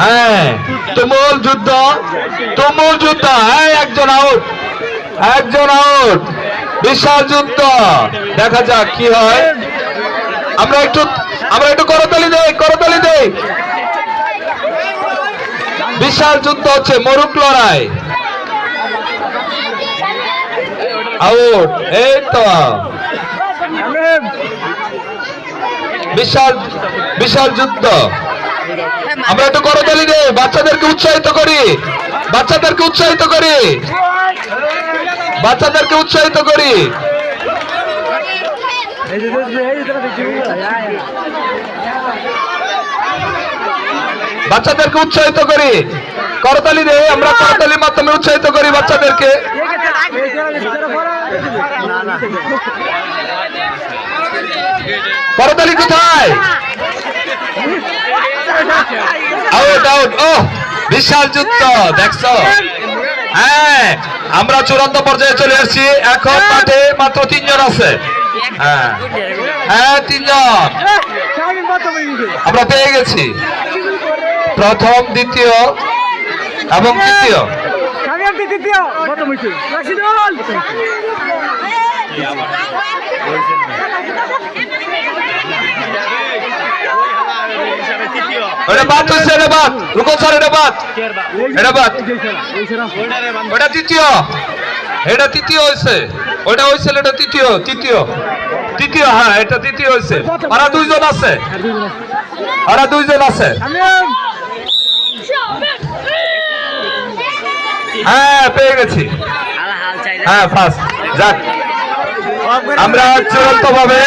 হ্যাঁ, তুমুল যুদ্ধ, তুমুল যুদ্ধ। হ্যাঁ, একজন আউট, একজন আউট। বিশাল যুদ্ধ, দেখা যাক কি হয়। আমরা একটু করতালি দেই, করতালি দেই। বিশাল যুদ্ধ হচ্ছে, মরুক লড়াই। আউট, এই তো বিশাল বিশাল যুদ্ধ। আমরা একটু করতালি দেই, বাচ্চাদেরকে উৎসাহিত করি, বাচ্চাদেরকে উৎসাহিত করি, বাচ্চাদেরকে উৎসাহিত করি। বাচ্চাদেরকে উৎসাহিত করি, করতালি দেই, আমরা করতালির মাধ্যমে উৎসাহিত করি বাচ্চাদেরকে। করতালি কোথায়? Out, out. ও, বিশাল যুদ্ধ, দেখছো? হ্যাঁ, আমরা চূড়ান্ত পর্যায়ে চলে আসছি। এখন মাঠে মাত্র 3 জন আছে। হ্যাঁ হ্যাঁ, 3 জন আমরা পেয়ে গেছি, প্রথম, দ্বিতীয় এবং তৃতীয়। এটা বাদ হয়েছে, এটা বাদ। রুকো স্যার, এটা বাদ, এটা বাদ। ওটা তৃতীয়, এটা তৃতীয় হয়েছে। ওটা হয়েছিল, এটা তৃতীয়, তৃতীয়, তৃতীয়। হ্যাঁ, এটা তৃতীয় হয়েছে। ওরা 2 জন আছে, ওরা 2 জন আছে। হ্যাঁ, পেয়ে গেছি। হ্যাঁ, ফার্স্ট। যাক, আমরা চূড়ান্ত ভাবে